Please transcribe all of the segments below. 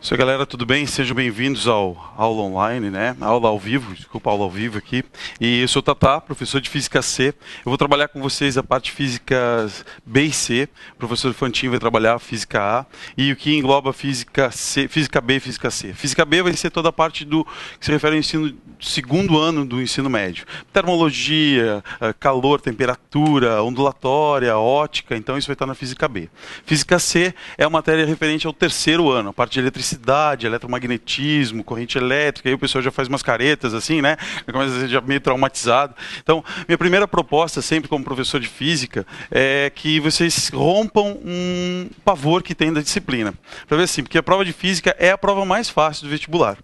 Isso, galera, tudo bem? Sejam bem-vindos ao aula online, né? Aula ao vivo, desculpa, aula ao vivo aqui. E eu sou o Tatá, professor de Física C. Eu vou trabalhar com vocês a parte de Física B e C. O professor Fantin vai trabalhar a Física A. E o que engloba Física C, Física B e Física C. Física B vai ser toda a parte do que se refere ao ensino segundo ano do ensino médio. Termologia, calor, temperatura, ondulatória, ótica, então isso vai estar na Física B. Física C é a matéria referente ao terceiro ano, a parte de eletricidade, eletromagnetismo, corrente elétrica, aí o pessoal já faz umas caretas assim, né? Começa a ser já meio traumatizado. Então, minha primeira proposta, sempre como professor de física, é que vocês rompam um pavor que tem da disciplina. Para ver assim, porque a prova de física é a prova mais fácil do vestibular.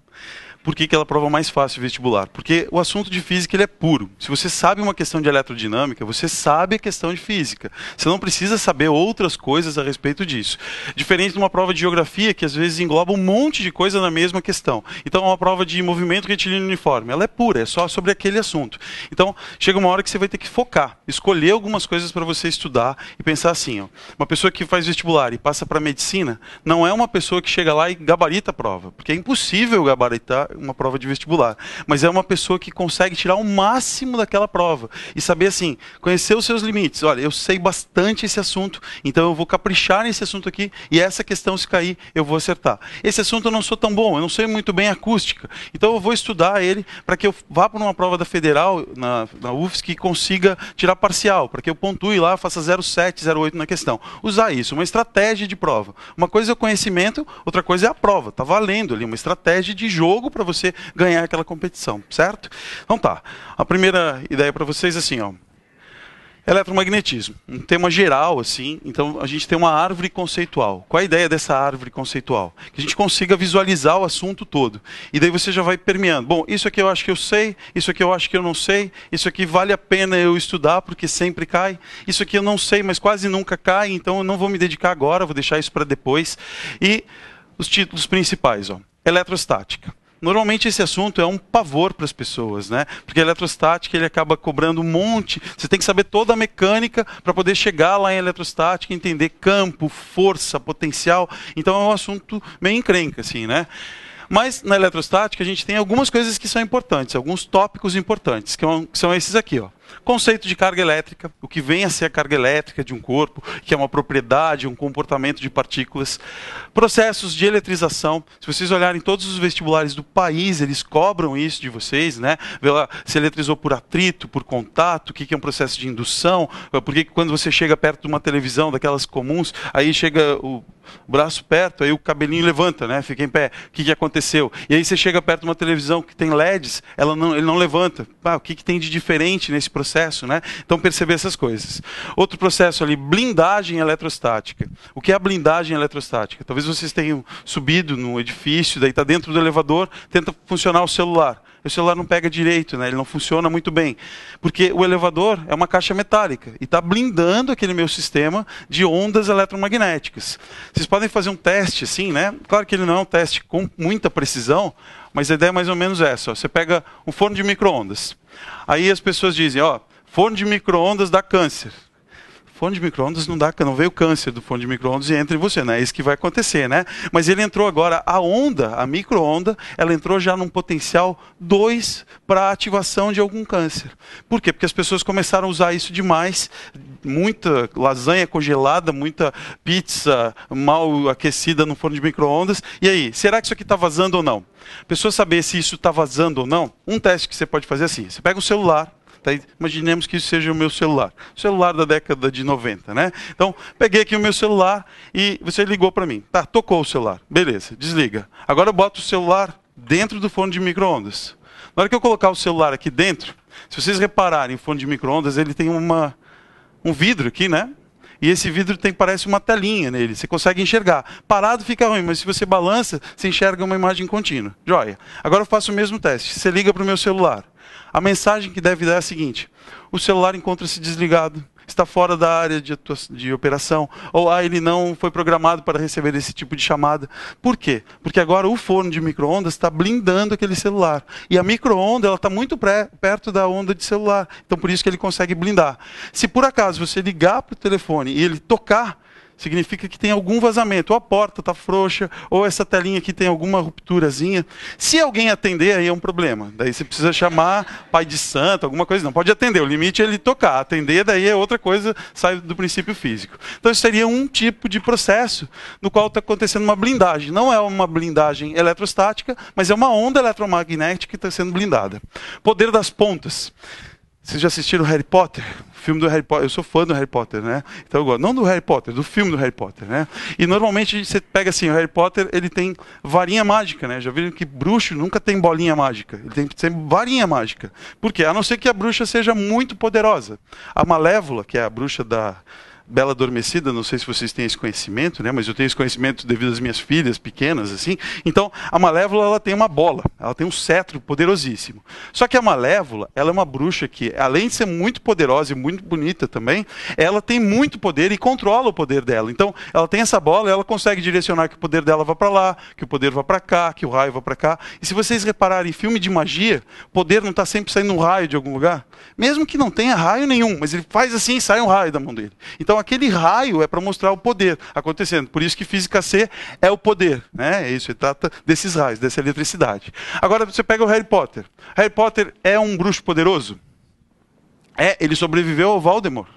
Por que ela é a prova mais fácil do vestibular? Porque o assunto de física ele é puro. Se você sabe uma questão de eletrodinâmica, você sabe a questão de física. Você não precisa saber outras coisas a respeito disso. Diferente de uma prova de geografia, que às vezes engloba um monte de coisa na mesma questão. Então, uma prova de movimento retilíneo uniforme, ela é pura, é só sobre aquele assunto. Então, chega uma hora que você vai ter que focar, escolher algumas coisas para você estudar e pensar assim, ó, uma pessoa que faz vestibular e passa para medicina, não é uma pessoa que chega lá e gabarita a prova, porque é impossível gabaritar uma prova de vestibular, mas é uma pessoa que consegue tirar o máximo daquela prova e saber assim, conhecer os seus limites. Olha, eu sei bastante esse assunto, então eu vou caprichar nesse assunto aqui e essa questão, se cair, eu vou acertar. Esse assunto eu não sou tão bom, eu não sei muito bem acústica, então eu vou estudar ele para que eu vá para uma prova da Federal, na UFSC, e consiga tirar parcial, para que eu pontue lá, faça 0,7, 0,8 na questão. Usar isso, uma estratégia de prova. Uma coisa é o conhecimento, outra coisa é a prova. Está valendo ali uma estratégia de jogo para você ganhar aquela competição, certo? Então tá, a primeira ideia para vocês é assim, ó, eletromagnetismo, um tema geral assim, então a gente tem uma árvore conceitual. Qual a ideia dessa árvore conceitual? Que a gente consiga visualizar o assunto todo, e daí você já vai permeando, bom, isso aqui eu acho que eu sei, isso aqui eu acho que eu não sei, isso aqui vale a pena eu estudar porque sempre cai, isso aqui eu não sei, mas quase nunca cai, então eu não vou me dedicar agora, vou deixar isso para depois. E os títulos principais, ó, eletrostática. Normalmente esse assunto é um pavor para as pessoas, né? Porque a eletrostática ele acaba cobrando um monte. Você tem que saber toda a mecânica para poder chegar lá em eletrostática, entender campo, força, potencial. Então é um assunto meio encrenca, assim, né? Mas na eletrostática a gente tem algumas coisas que são importantes, alguns tópicos importantes, que são esses aqui, ó. Conceito de carga elétrica, o que vem a ser a carga elétrica de um corpo, que é uma propriedade, um comportamento de partículas. Processos de eletrização. Se vocês olharem todos os vestibulares do país, eles cobram isso de vocês, né? Vê lá, se eletrizou por atrito, por contato, o que é um processo de indução, porque quando você chega perto de uma televisão, daquelas comuns, aí chega o braço perto, aí o cabelinho levanta, né? Fica em pé. O que aconteceu? E aí você chega perto de uma televisão que tem LEDs, ele não levanta. O que tem de diferente nesse processo, né? Então perceber essas coisas. Outro processo ali, blindagem eletrostática. O que é a blindagem eletrostática? Talvez vocês tenham subido no edifício, daí está dentro do elevador, tenta funcionar o celular. O celular não pega direito, né? Ele não funciona muito bem. Porque o elevador é uma caixa metálica e está blindando aquele meu sistema de ondas eletromagnéticas. Vocês podem fazer um teste assim, né? Claro que ele não é um teste com muita precisão, mas a ideia é mais ou menos essa. Ó. Você pega um forno de micro-ondas. Aí as pessoas dizem, ó, forno de micro-ondas dá câncer. Forno de micro-ondas não dá, não veio o câncer do forno de micro-ondas e entra em você, né? É isso que vai acontecer, né? Mas ele entrou agora, a onda, a micro-onda, ela entrou já num potencial 2 para ativação de algum câncer. Por quê? Porque as pessoas começaram a usar isso demais, muita lasanha congelada, muita pizza mal aquecida no forno de micro-ondas. E aí, será que isso aqui está vazando ou não? A pessoa saber se isso está vazando ou não, um teste que você pode fazer é assim, você pega um celular, tá, imaginemos que isso seja o meu celular. O celular da década de 90, né? Então, peguei aqui o meu celular e você ligou para mim. Tá, tocou o celular. Beleza, desliga. Agora eu boto o celular dentro do forno de micro-ondas. Na hora que eu colocar o celular aqui dentro, se vocês repararem, o forno de micro-ondas, ele tem um vidro aqui, né? E esse vidro parece uma telinha nele, você consegue enxergar. Parado fica ruim, mas se você balança, você enxerga uma imagem contínua. Joia. Agora eu faço o mesmo teste. Você liga para o meu celular. A mensagem que deve dar é a seguinte: o celular encontra-se desligado, está fora da área de operação, ou ele não foi programado para receber esse tipo de chamada. Por quê? Porque agora o forno de micro-ondas está blindando aquele celular. E a micro-onda está muito perto da onda de celular. Então por isso que ele consegue blindar. Se por acaso você ligar para o telefone e ele tocar, significa que tem algum vazamento. Ou a porta está frouxa, ou essa telinha aqui tem alguma rupturazinha. Se alguém atender, aí é um problema. Daí você precisa chamar pai de santo, alguma coisa. Não pode atender, o limite é ele tocar. Atender, daí é outra coisa, sai do princípio físico. Então isso seria um tipo de processo no qual está acontecendo uma blindagem. Não é uma blindagem eletrostática, mas é uma onda eletromagnética que está sendo blindada. Poder das pontas. Vocês já assistiram Harry Potter? O filme do Harry Potter. Eu sou fã do Harry Potter, né? Então eu gosto. Não do Harry Potter, do filme do Harry Potter, né? E normalmente você pega assim, o Harry Potter, ele tem varinha mágica, né? Já viram que bruxo nunca tem bolinha mágica. Ele tem sempre varinha mágica. Por quê? A não ser que a bruxa seja muito poderosa. A Malévola, que é a bruxa da Bela Adormecida, não sei se vocês têm esse conhecimento, né? Mas eu tenho esse conhecimento devido às minhas filhas pequenas, assim. Então, a Malévola, ela tem uma bola, ela tem um cetro poderosíssimo. Só que a Malévola, ela é uma bruxa que, além de ser muito poderosa e muito bonita também, ela tem muito poder e controla o poder dela. Então, ela tem essa bola e ela consegue direcionar que o poder dela vá para lá, que o poder vá para cá, que o raio vá para cá. E se vocês repararem em filme de magia, o poder não está sempre saindo um raio de algum lugar? Mesmo que não tenha raio nenhum, mas ele faz assim e sai um raio da mão dele. Então, aquele raio é para mostrar o poder acontecendo. Por isso que física C é o poder, né? É isso, ele trata desses raios, dessa eletricidade. Agora você pega o Harry Potter. Harry Potter é um bruxo poderoso? É, ele sobreviveu ao Voldemort.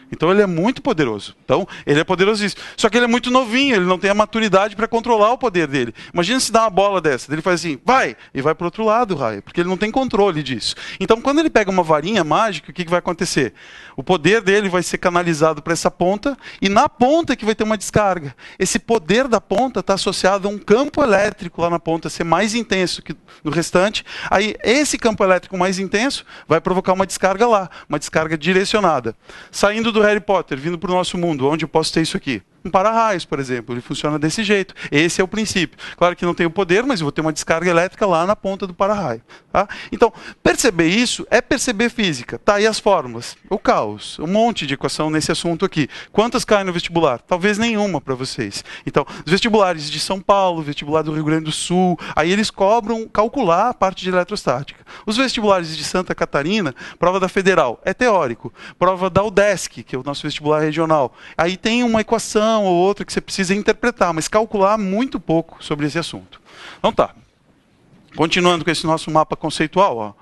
Então ele é muito poderoso. Então ele é poderosíssimo. Só que ele é muito novinho, ele não tem a maturidade para controlar o poder dele. Imagina se dá uma bola dessa, ele faz assim, vai, e vai para o outro lado o raio, porque ele não tem controle disso. Então quando ele pega uma varinha mágica, o que vai acontecer? O poder dele vai ser canalizado para essa ponta, e na ponta que vai ter uma descarga. Esse poder da ponta está associado a um campo elétrico lá na ponta ser mais intenso que no restante. Aí esse campo elétrico mais intenso vai provocar uma descarga lá, uma descarga direcionada. Saindo do Harry Potter, vindo para o nosso mundo, onde eu posso ter isso aqui? Um para-raios, por exemplo, ele funciona desse jeito. Esse é o princípio. Claro que não tem o poder, mas eu vou ter uma descarga elétrica lá na ponta do para-raio. Tá? Então, perceber isso é perceber física. Tá aí as fórmulas. O caos. Um monte de equação nesse assunto aqui. Quantas caem no vestibular? Talvez nenhuma para vocês. Então, os vestibulares de São Paulo, vestibular do Rio Grande do Sul, aí eles cobram calcular a parte de eletrostática. Os vestibulares de Santa Catarina, prova da Federal, é teórico. Prova da UDESC, que é o nosso vestibular regional. Aí tem uma equação ou outra que você precisa interpretar, mas calcular muito pouco sobre esse assunto. Então tá. Continuando com esse nosso mapa conceitual, ó.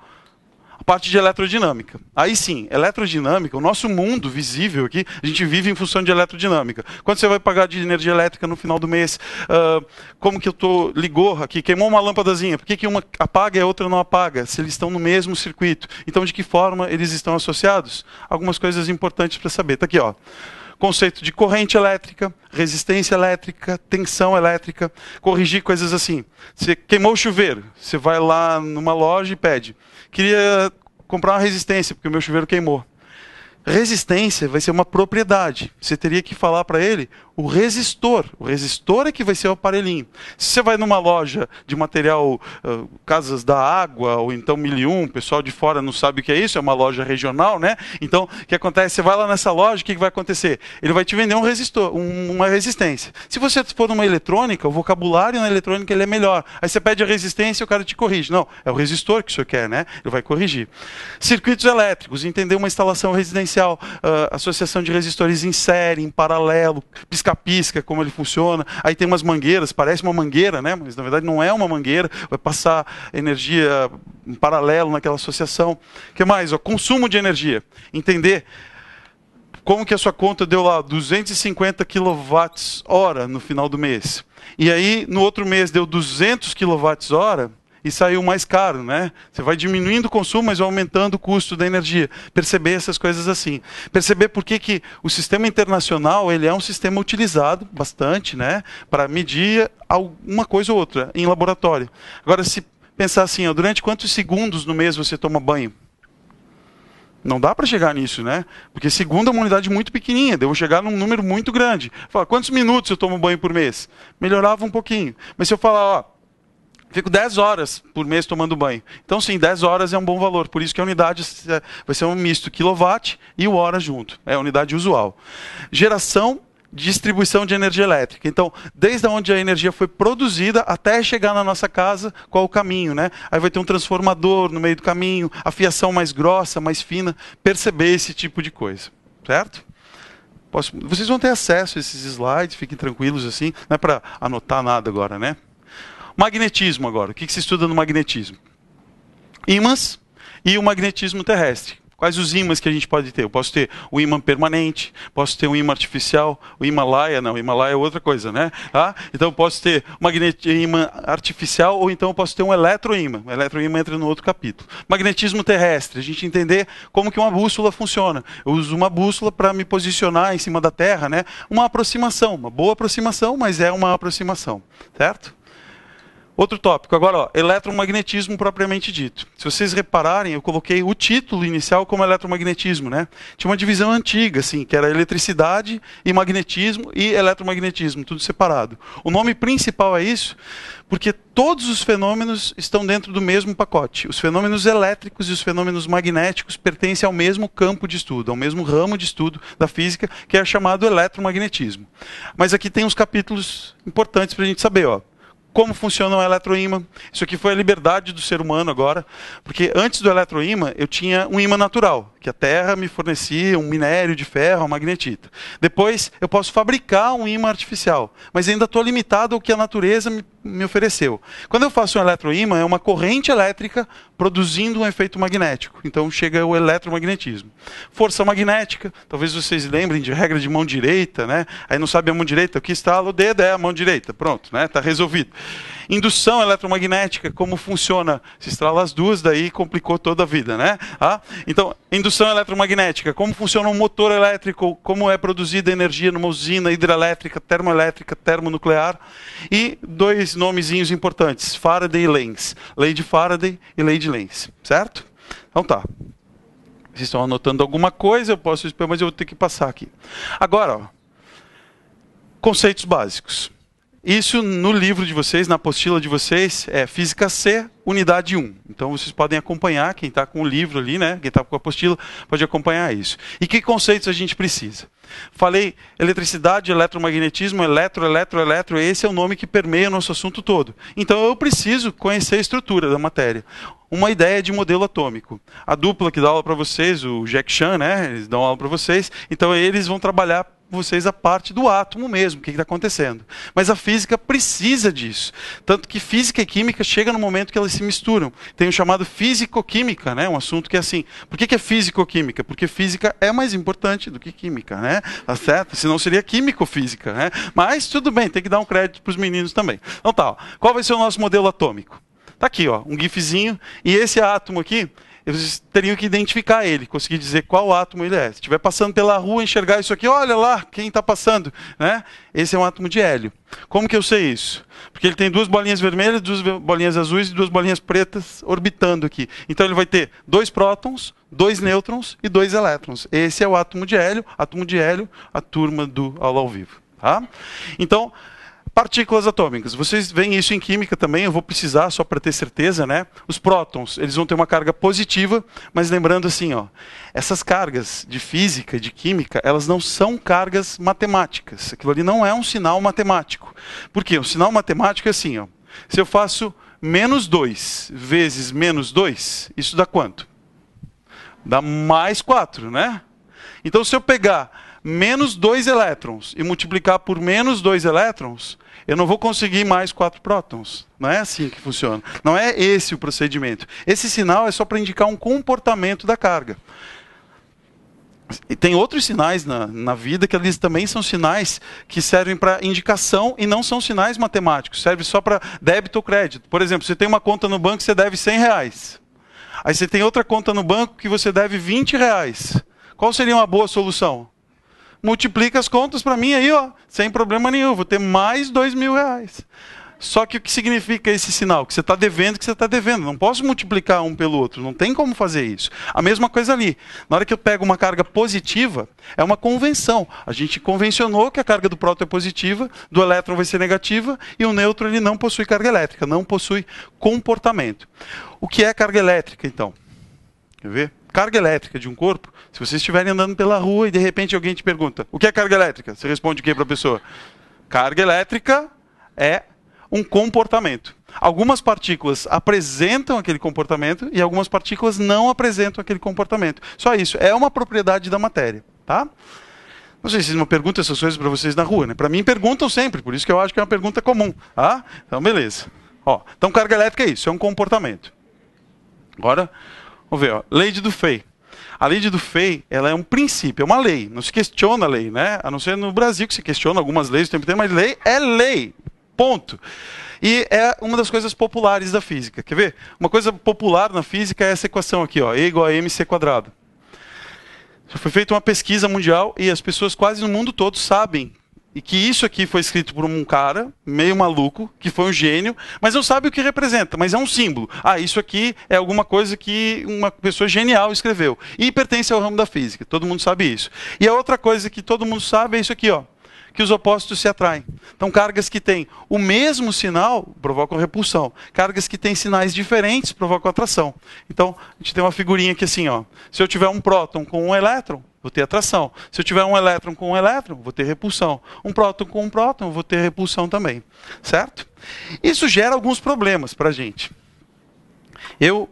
A parte de eletrodinâmica. Aí sim, eletrodinâmica, o nosso mundo visível aqui, a gente vive em função de eletrodinâmica. Quanto você vai pagar de energia elétrica no final do mês? Como que ligou aqui, queimou uma lâmpadazinha, por que uma apaga e a outra não apaga? Se eles estão no mesmo circuito. Então, de que forma eles estão associados? Algumas coisas importantes para saber. Está aqui, ó. Conceito de corrente elétrica, resistência elétrica, tensão elétrica, corrigir coisas assim. Você queimou o chuveiro, você vai lá numa loja e pede. Queria comprar uma resistência, porque o meu chuveiro queimou. Resistência vai ser uma propriedade. Você teria que falar para ele o resistor. O resistor é que vai ser o aparelhinho. Se você vai numa loja de material, casas da água, ou então 1001, o pessoal de fora não sabe o que é isso, é uma loja regional, né? Então, o que acontece? Você vai lá nessa loja, o que vai acontecer? Ele vai te vender um resistor, uma resistência. Se você for numa eletrônica, o vocabulário na eletrônica ele é melhor. Aí você pede a resistência e o cara te corrige. Não, é o resistor que o senhor quer, né? Ele vai corrigir. Circuitos elétricos, entender uma instalação residencial, associação de resistores em série, em paralelo, pisca-pisca, como ele funciona. Aí tem umas mangueiras, parece uma mangueira, né? Mas na verdade não é uma mangueira, vai passar energia em paralelo naquela associação. O que mais? Consumo de energia. Como que a sua conta deu lá 250 kWh no final do mês. E aí, no outro mês, deu 200 kWh e saiu mais caro, né? Você vai diminuindo o consumo, mas vai aumentando o custo da energia. Perceber essas coisas assim. Perceber por que o sistema internacional ele é um sistema utilizado bastante, né? Para medir alguma coisa ou outra em laboratório. Agora, se pensar assim, ó, durante quantos segundos no mês você toma banho? Não dá para chegar nisso, né? Porque segundo é uma unidade muito pequenininha, devo chegar num número muito grande. Fala, quantos minutos eu tomo banho por mês? Melhorava um pouquinho. Mas se eu falar, ó, fico 10 horas por mês tomando banho. Então, sim, 10 horas é um bom valor. Por isso que a unidade vai ser um misto quilowatt e o hora junto. É a unidade usual. Geração, distribuição de energia elétrica. Então, desde onde a energia foi produzida até chegar na nossa casa, qual o caminho, né? Aí vai ter um transformador no meio do caminho, a fiação mais grossa, mais fina. Perceber esse tipo de coisa. Certo? Vocês vão ter acesso a esses slides, fiquem tranquilos assim, não é para anotar nada agora, né? Magnetismo agora, o que se estuda no magnetismo? Ímãs e o magnetismo terrestre. Quais os ímãs que a gente pode ter? Eu posso ter o ímã permanente, posso ter um ímã artificial, o Himalaia, não, o Himalaia é outra coisa, né? Então eu posso ter um ímã artificial ou então eu posso ter um eletroímã. O eletroímã entra no outro capítulo. Magnetismo terrestre, a gente entender como que uma bússola funciona. Eu uso uma bússola para me posicionar em cima da Terra, né? Uma aproximação, uma boa aproximação, mas é uma aproximação, certo? Outro tópico, agora, ó, eletromagnetismo propriamente dito. Se vocês repararem, eu coloquei o título inicial como eletromagnetismo, né? Tinha uma divisão antiga, assim, que era eletricidade e magnetismo e eletromagnetismo, tudo separado. O nome principal é isso, porque todos os fenômenos estão dentro do mesmo pacote. Os fenômenos elétricos e os fenômenos magnéticos pertencem ao mesmo campo de estudo, ao mesmo ramo de estudo da física, que é chamado eletromagnetismo. Mas aqui tem uns capítulos importantes para a gente saber, ó. Como funciona o eletroímã. Isso aqui foi a liberdade do ser humano agora, porque antes do eletroímã eu tinha um ímã natural, que a Terra me fornecia um minério de ferro, uma magnetita. Depois eu posso fabricar um ímã artificial, mas ainda estou limitado ao que a natureza me ofereceu. Quando eu faço um eletroímã, é uma corrente elétrica produzindo um efeito magnético. Então chega o eletromagnetismo. Força magnética, talvez vocês lembrem de regra de mão direita, né? Aí não sabe a mão direita, o que estala o dedo é a mão direita. Pronto, né? Está resolvido. Indução eletromagnética, como funciona? Se estrala as duas, daí complicou toda a vida, né? Então, indução eletromagnética, como funciona um motor elétrico, como é produzida energia numa usina hidrelétrica, termoelétrica, termonuclear. E dois nomezinhos importantes, Faraday e Lenz. Lei de Faraday e lei de Lenz, certo? Então tá. Vocês estão anotando alguma coisa, eu posso esperar, mas eu vou ter que passar aqui. Agora, ó, conceitos básicos. Isso no livro de vocês, na apostila de vocês, é Física C, unidade 1. Então vocês podem acompanhar, quem está com o livro ali, né? Quem está com a apostila, pode acompanhar isso. E que conceitos a gente precisa? Falei eletricidade, eletromagnetismo, eletro, esse é o nome que permeia o nosso assunto todo. Então eu preciso conhecer a estrutura da matéria. Uma ideia de modelo atômico. A dupla que dá aula para vocês, o Jack Chan, né? Eles dão aula para vocês, então eles vão trabalhar vocês a parte do átomo mesmo, o que está acontecendo. Mas a física precisa disso. Tanto que física e química chega no momento que elas se misturam. Tem o chamado físico-química, né? Um assunto que é assim. Por que é físico-química? Porque física é mais importante do que química, né? Tá certo? Senão seria químico-física, né? Mas tudo bem, tem que dar um crédito para os meninos também. Então tá, ó. Qual vai ser o nosso modelo atômico? Tá aqui, ó, um gifzinho. E esse átomo aqui, vocês teriam que identificar ele, conseguir dizer qual átomo ele é. Se estiver passando pela rua, enxergar isso aqui, olha lá, quem está passando, né? Esse é um átomo de hélio. Como que eu sei isso? Porque ele tem duas bolinhas vermelhas, duas bolinhas azuis e duas bolinhas pretas orbitando aqui. Então ele vai ter 2 prótons, 2 nêutrons e 2 elétrons. Esse é o átomo de hélio, a turma do aula ao vivo. Tá? Então, partículas atômicas. Vocês veem isso em química também, eu vou precisar só para ter certeza, né? Os prótons, eles vão ter uma carga positiva, mas lembrando assim, ó, essas cargas de física, de química, elas não são cargas matemáticas. Aquilo ali não é um sinal matemático. Por quê? O sinal matemático é assim, ó. Se eu faço menos 2 vezes menos 2, isso dá quanto? Dá mais 4, né? Então se eu pegar menos 2 elétrons e multiplicar por menos 2 elétrons, eu não vou conseguir mais 4 prótons. Não é assim que funciona. Não é esse o procedimento. Esse sinal é só para indicar um comportamento da carga. E tem outros sinais na vida que eles também são sinais que servem para indicação e não são sinais matemáticos. Serve só para débito ou crédito. Por exemplo, você tem uma conta no banco que você deve R$100. Aí você tem outra conta no banco que você deve R$20. Qual seria uma boa solução? Multiplica as contas para mim aí, ó, sem problema nenhum, vou ter mais R$2.000. Só que o que significa esse sinal? Que você está devendo, que você está devendo. Não posso multiplicar um pelo outro, não tem como fazer isso. A mesma coisa ali. Na hora que eu pego uma carga positiva, é uma convenção. A gente convencionou que a carga do próton é positiva, do elétron vai ser negativa, e o nêutron ele não possui carga elétrica, não possui comportamento. O que é carga elétrica, então? Quer ver? Carga elétrica de um corpo, se vocês estiverem andando pela rua e de repente alguém te pergunta, o que é carga elétrica? Você responde o que para a pessoa? Carga elétrica é um comportamento. Algumas partículas apresentam aquele comportamento e algumas partículas não apresentam aquele comportamento. Só isso, é uma propriedade da matéria. Tá? Não sei se vocês não perguntam essas coisas para vocês na rua, né? Para mim perguntam sempre, por isso que eu acho que é uma pergunta comum. Ah? Então, beleza. Ó, então, carga elétrica é isso, é um comportamento. Agora, vamos ver, ó, lei de Dufay. A lei de Dufay, ela é um princípio, é uma lei. Não se questiona a lei, né? A não ser no Brasil que se questiona algumas leis o tempo inteiro, mas lei é lei. Ponto. E é uma das coisas populares da física. Quer ver? Uma coisa popular na física é essa equação aqui, ó, E igual a mc². Já foi feita uma pesquisa mundial e as pessoas quase no mundo todo sabem e que isso aqui foi escrito por um cara meio maluco, que foi um gênio, mas não sabe o que representa, mas é um símbolo. Ah, isso aqui é alguma coisa que uma pessoa genial escreveu. E pertence ao ramo da física, todo mundo sabe isso. E a outra coisa que todo mundo sabe é isso aqui, ó, que os opostos se atraem. Então, cargas que têm o mesmo sinal provocam repulsão. Cargas que têm sinais diferentes provocam atração. Então, a gente tem uma figurinha aqui assim, ó. Se eu tiver um próton com um elétron, vou ter atração. Se eu tiver um elétron com um elétron, vou ter repulsão. Um próton com um próton, vou ter repulsão também. Certo? Isso gera alguns problemas para a gente. Eu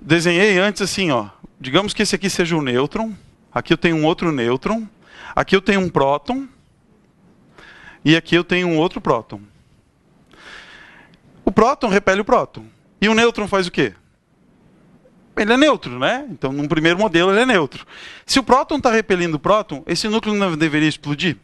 desenhei antes assim, ó. Digamos que esse aqui seja um nêutron. Aqui eu tenho um outro nêutron. Aqui eu tenho um próton. E aqui eu tenho um outro próton. O próton repele o próton. E o nêutron faz o quê? Ele é neutro, né? Então, num primeiro modelo, ele é neutro. Se o próton está repelindo o próton, esse núcleo não deveria explodir?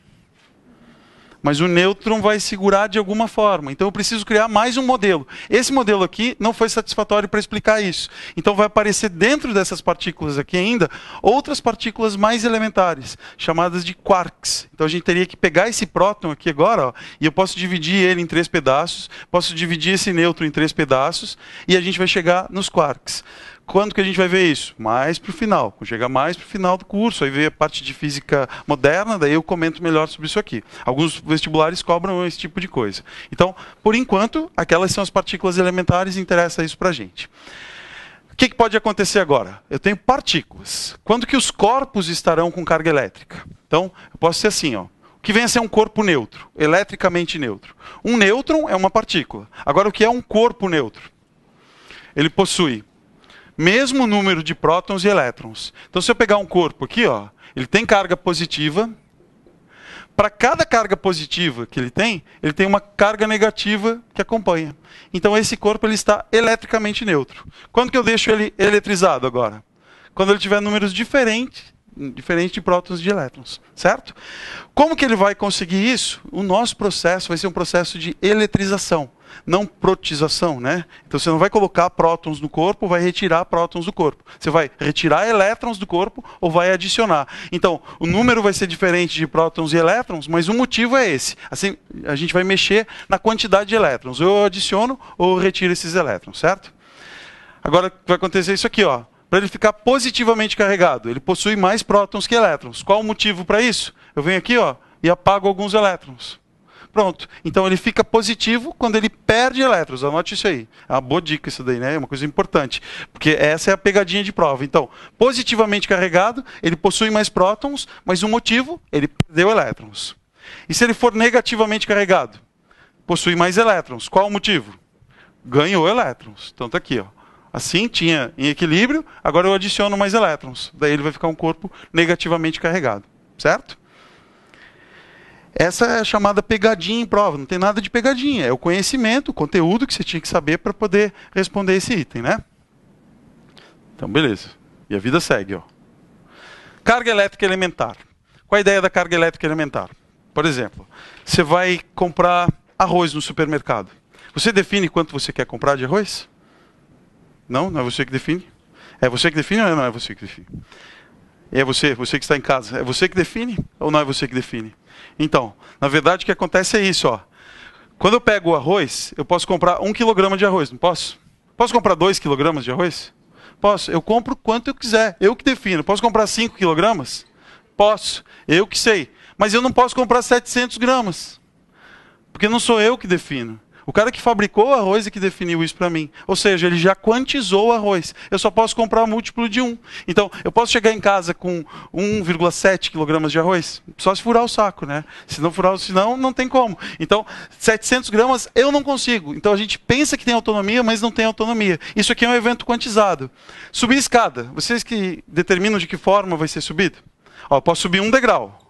Mas o nêutron vai segurar de alguma forma. Então eu preciso criar mais um modelo. Esse modelo aqui não foi satisfatório para explicar isso. Então vai aparecer dentro dessas partículas aqui ainda outras partículas mais elementares, chamadas de quarks. Então a gente teria que pegar esse próton aqui agora, ó, e eu posso dividir ele em 3 pedaços, posso dividir esse nêutron em 3 pedaços, e a gente vai chegar nos quarks. Quando que a gente vai ver isso? Mais para o final. Quando chegar mais para o final do curso, aí vem a parte de física moderna, daí eu comento melhor sobre isso aqui. Alguns vestibulares cobram esse tipo de coisa. Então, por enquanto, aquelas são as partículas elementares e interessa isso para a gente. O que pode acontecer agora? Eu tenho partículas. Quando que os corpos estarão com carga elétrica? Então, eu posso ser assim, ó. O que vem a ser um corpo neutro, eletricamente neutro. Um nêutron é uma partícula. Agora, o que é um corpo neutro? Ele possui mesmo número de prótons e elétrons. Então, se eu pegar um corpo aqui, ó, ele tem carga positiva. Para cada carga positiva que ele tem uma carga negativa que acompanha. Então, esse corpo ele está eletricamente neutro. Quando que eu deixo ele eletrizado agora? Quando ele tiver números diferentes de prótons e de elétrons, certo? Como que ele vai conseguir isso? O nosso processo vai ser um processo de eletrização, não protização, né? Então você não vai colocar prótons no corpo, vai retirar prótons do corpo. Você vai retirar elétrons do corpo ou vai adicionar. Então, o número vai ser diferente de prótons e elétrons, mas o motivo é esse. Assim, a gente vai mexer na quantidade de elétrons. Ou eu adiciono ou eu retiro esses elétrons, certo? Agora vai acontecer isso aqui, ó. Para ele ficar positivamente carregado, ele possui mais prótons que elétrons. Qual o motivo para isso? Eu venho aqui, ó, e apago alguns elétrons. Pronto. Então ele fica positivo quando ele perde elétrons. Anote isso aí. É uma boa dica isso daí, né? É uma coisa importante. Porque essa é a pegadinha de prova. Então, positivamente carregado, ele possui mais prótons, mas o motivo, ele perdeu elétrons. E se ele for negativamente carregado? Possui mais elétrons. Qual o motivo? Ganhou elétrons. Então tá aqui, ó. Assim, tinha em equilíbrio, agora eu adiciono mais elétrons. Daí ele vai ficar um corpo negativamente carregado. Certo? Essa é a chamada pegadinha em prova. Não tem nada de pegadinha. É o conhecimento, o conteúdo que você tinha que saber para poder responder esse item, né? Então, beleza. E a vida segue, ó. Carga elétrica elementar. Qual a ideia da carga elétrica elementar? Por exemplo, você vai comprar arroz no supermercado. Você define quanto você quer comprar de arroz? Não? Não é você que define? É você que define ou não é você que define? É você que está em casa. É você que define ou não é você que define? Então, na verdade o que acontece é isso, ó. Quando eu pego o arroz, eu posso comprar 1 quilograma de arroz, não posso? Posso comprar 2 quilogramas de arroz? Posso. Eu compro quanto eu quiser, eu que defino. Posso comprar 5 quilogramas? Posso. Eu que sei. Mas eu não posso comprar 700 gramas. Porque não sou eu que defino. O cara que fabricou o arroz é que definiu isso para mim. Ou seja, ele já quantizou o arroz. Eu só posso comprar múltiplo de 1. Então, eu posso chegar em casa com 1,7 quilogramas de arroz? Só se furar o saco, né? Se não furar, senão não tem como. Então, 700 gramas eu não consigo. Então, a gente pensa que tem autonomia, mas não tem autonomia. Isso aqui é um evento quantizado. Subir escada. Vocês que determinam de que forma vai ser subido? Ó, eu posso subir 1 degrau.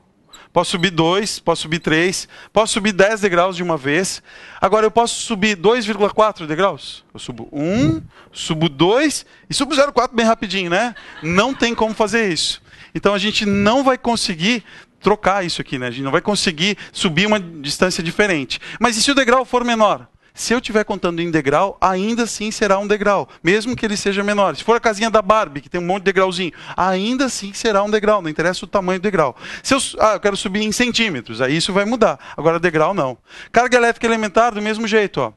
posso subir 2, posso subir 3, posso subir 10 degraus de uma vez. Agora eu posso subir 2,4 degraus? Eu subo 1, subo 2 e subo 0,4 bem rapidinho, né? Não tem como fazer isso. Então a gente não vai conseguir trocar isso aqui, né? A gente não vai conseguir subir uma distância diferente. Mas e se o degrau for menor? Se eu estiver contando em degrau, ainda assim será um degrau, mesmo que ele seja menor. Se for a casinha da Barbie, que tem um monte de degrauzinho, ainda assim será um degrau, não interessa o tamanho do degrau. Se eu quero subir em centímetros, aí isso vai mudar. Agora degrau não. Carga elétrica elementar do mesmo jeito. Ó.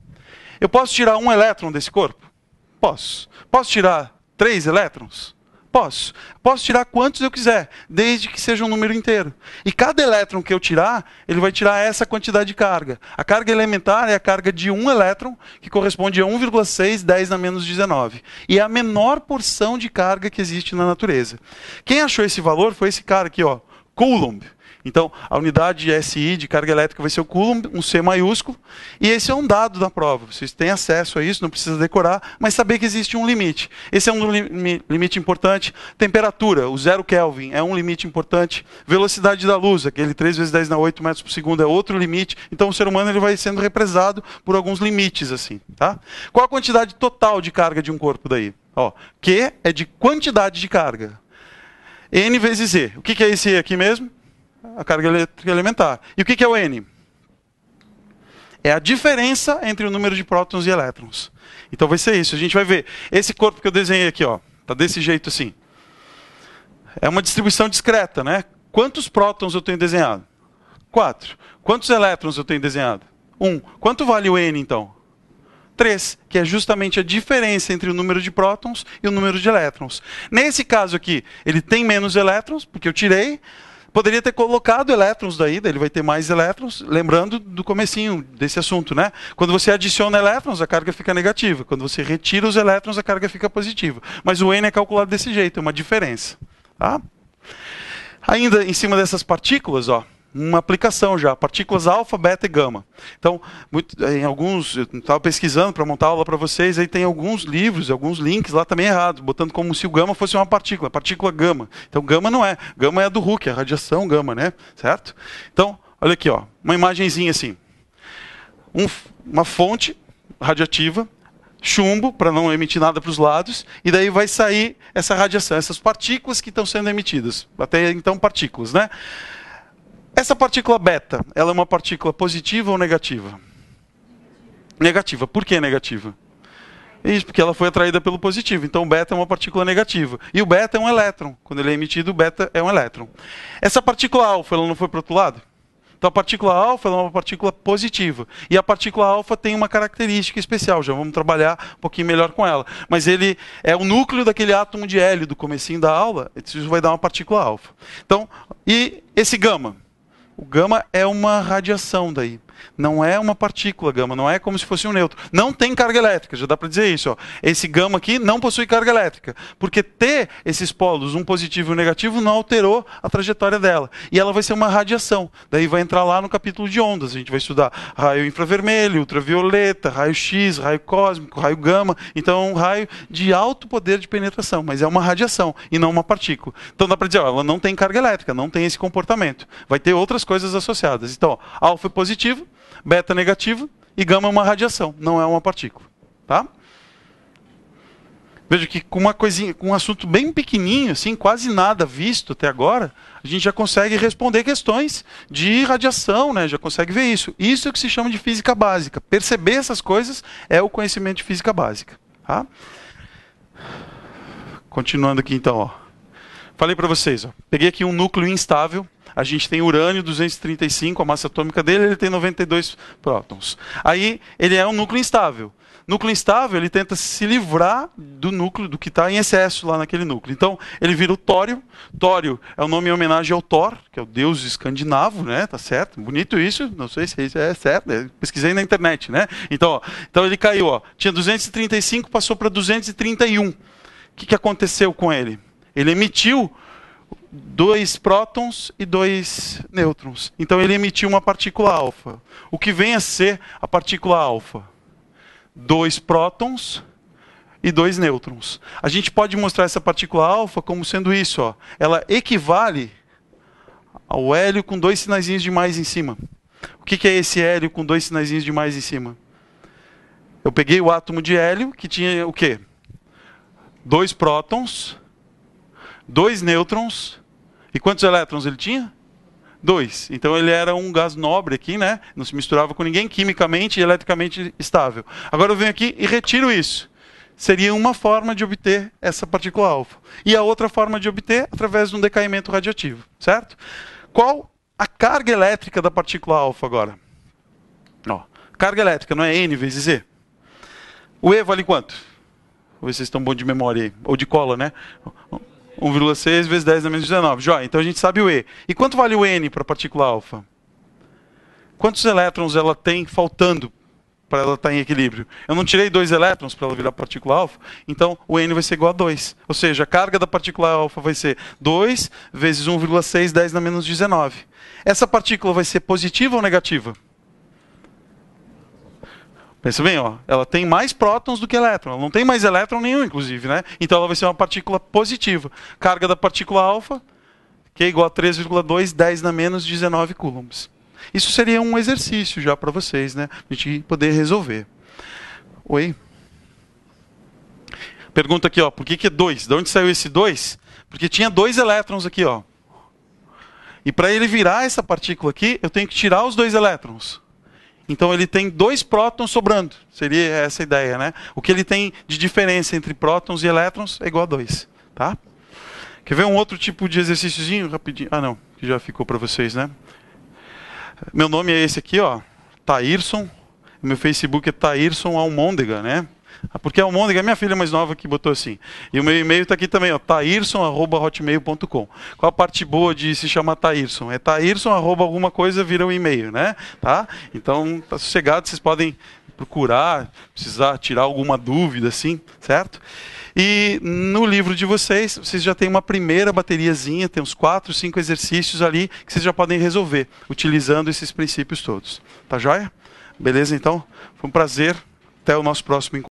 Eu posso tirar um elétron desse corpo? Posso. Posso tirar 3 elétrons? Posso. Posso tirar quantos eu quiser, desde que seja um número inteiro. E cada elétron que eu tirar, ele vai tirar essa quantidade de carga. A carga elementar é a carga de um elétron, que corresponde a 1,6 10 na menos 19. E é a menor porção de carga que existe na natureza. Quem achou esse valor foi esse cara aqui, ó, Coulomb. Então, a unidade SI de carga elétrica vai ser o Coulomb, um C maiúsculo, e esse é um dado da prova. Vocês têm acesso a isso, não precisa decorar, mas saber que existe um limite. Esse é um limite importante. Temperatura, o 0 Kelvin, é um limite importante. Velocidade da luz, aquele 3 vezes 10 na 8 metros por segundo, é outro limite. Então, o ser humano ele vai sendo represado por alguns limites. Assim, tá? Qual a quantidade total de carga de um corpo daí? Ó, Q é de quantidade de carga. N vezes E. O que é esse E aqui mesmo? A carga elétrica elementar. E o que é o N? É a diferença entre o número de prótons e elétrons. Então vai ser isso. A gente vai ver. Esse corpo que eu desenhei aqui, ó, tá desse jeito assim. É uma distribuição discreta, né? Quantos prótons eu tenho desenhado? 4. Quantos elétrons eu tenho desenhado? 1. Quanto vale o N, então? 3, que é justamente a diferença entre o número de prótons e o número de elétrons. Nesse caso aqui, ele tem menos elétrons, porque eu tirei. Poderia ter colocado elétrons daí, ele vai ter mais elétrons, lembrando do comecinho desse assunto, né? Quando você adiciona elétrons, a carga fica negativa. Quando você retira os elétrons, a carga fica positiva. Mas o N é calculado desse jeito, é uma diferença. Tá? Ainda em cima dessas partículas, ó, uma aplicação já, partículas alfa, beta e gama. Então, em alguns, eu estava pesquisando para montar aula para vocês, aí tem alguns livros, alguns links lá também errados, botando como se o gama fosse uma partícula gama. Então, gama não é. Gama é a do Hooke, a radiação gama, né? Certo? Então, olha aqui, ó, uma imagenzinha assim. Uma fonte radiativa, chumbo, para não emitir nada para os lados, e daí vai sair essa radiação, essas partículas que estão sendo emitidas. Até então, partículas, né? Essa partícula beta, ela é uma partícula positiva ou negativa? Negativa. Por que negativa? Isso, porque ela foi atraída pelo positivo. Então, o beta é uma partícula negativa. E o beta é um elétron. Quando ele é emitido, o beta é um elétron. Essa partícula alfa, ela não foi para o outro lado? Então, a partícula alfa ela é uma partícula positiva. E a partícula alfa tem uma característica especial. Já vamos trabalhar um pouquinho melhor com ela. Mas ele é o núcleo daquele átomo de hélio do comecinho da aula. Isso vai dar uma partícula alfa. Então, e esse gama? O gama é uma radiação daí. Não é uma partícula gama, não é como se fosse um nêutron. Não tem carga elétrica, já dá para dizer isso. Ó. Esse gama aqui não possui carga elétrica. Porque ter esses polos, um positivo e um negativo, não alterou a trajetória dela. E ela vai ser uma radiação. Daí vai entrar lá no capítulo de ondas. A gente vai estudar raio infravermelho, ultravioleta, raio X, raio cósmico, raio gama. Então é um raio de alto poder de penetração, mas é uma radiação e não uma partícula. Então dá para dizer, ó, ela não tem carga elétrica, não tem esse comportamento. Vai ter outras coisas associadas. Então, ó, alfa é positivo, beta negativo e gama é uma radiação, não é uma partícula. Tá? Veja que com uma coisinha, com um assunto bem pequenininho, assim, quase nada visto até agora, a gente já consegue responder questões de radiação, né? Já consegue ver isso. Isso é o que se chama de física básica. Perceber essas coisas é o conhecimento de física básica. Tá? Continuando aqui então, ó. Falei para vocês, ó. Peguei aqui um núcleo instável. A gente tem urânio 235, a massa atômica dele, ele tem 92 prótons. Aí ele é um núcleo instável. Núcleo instável, ele tenta se livrar do núcleo, do que está em excesso lá naquele núcleo. Então, ele vira o tório. Tório é o nome em homenagem ao Thor, que é o deus escandinavo, né? Tá certo? Bonito isso, não sei se isso é certo, né? Pesquisei na internet, né? Então, ó, então ele caiu, ó. Tinha 235, passou para 231. O que aconteceu com ele? Ele emitiu 2 prótons e 2 nêutrons. Então ele emitiu uma partícula alfa. O que vem a ser a partícula alfa? 2 prótons e 2 nêutrons. A gente pode mostrar essa partícula alfa como sendo isso. Ó. Ela equivale O hélio com 2 sinaizinhos de mais em cima. O que é esse hélio com 2 sinaizinhos de mais em cima? Eu peguei o átomo de hélio, que tinha o quê? 2 prótons, 2 nêutrons, e quantos elétrons ele tinha? 2. Então ele era um gás nobre aqui, né? Não se misturava com ninguém, quimicamente e eletricamente estável. Agora eu venho aqui e retiro isso. Seria uma forma de obter essa partícula alfa. E a outra forma de obter através de um decaimento radioativo, certo? Qual a carga elétrica da partícula alfa agora? Ó, carga elétrica, não é N vezes E. O E vale quanto? Vou ver se vocês estão bons de memória aí. Ou de cola, né? 1,6 vezes 10 na menos 19. Joia, então a gente sabe o E. E quanto vale o N para a partícula alfa? Quantos elétrons ela tem faltando para ela estar em equilíbrio? Eu não tirei 2 elétrons para ela virar partícula alfa, então o N vai ser igual a 2. Ou seja, a carga da partícula alfa vai ser 2 vezes 1,6, 10 na menos 19. Essa partícula vai ser positiva ou negativa? Pensa bem, ó, ela tem mais prótons do que elétron. Ela não tem mais elétron nenhum, inclusive, né? Então ela vai ser uma partícula positiva. Carga da partícula alfa, que é igual a 3,2, 10 na menos 19 coulombs. Isso seria um exercício já para vocês, né? A gente poder resolver. Oi? Pergunta aqui, ó, por que é 2? De onde saiu esse 2? Porque tinha 2 elétrons aqui, ó. E para ele virar essa partícula aqui, eu tenho que tirar os 2 elétrons. Então ele tem 2 prótons sobrando. Seria essa a ideia, né? O que ele tem de diferença entre prótons e elétrons é igual a 2. Tá? Quer ver um outro tipo de exercíciozinho? Rapidinho. Ah, não. Que já ficou para vocês, né? Meu nome é esse aqui, ó. Taírson. Meu Facebook é Taírson Almôndega, né? Porque a Almôndega é minha filha mais nova que botou assim. E o meu e-mail está aqui também, ó, taírson@hotmail.com. Qual a parte boa de se chamar Taírson? É taírson, alguma coisa vira um e-mail, né? Tá? Então, tá sossegado, vocês podem procurar, precisar tirar alguma dúvida, assim, certo? E no livro de vocês já tem uma primeira bateriazinha, tem uns 4, 5 exercícios ali que vocês já podem resolver, utilizando esses princípios todos. Tá joia? Beleza, então? Foi um prazer. Até o nosso próximo encontro.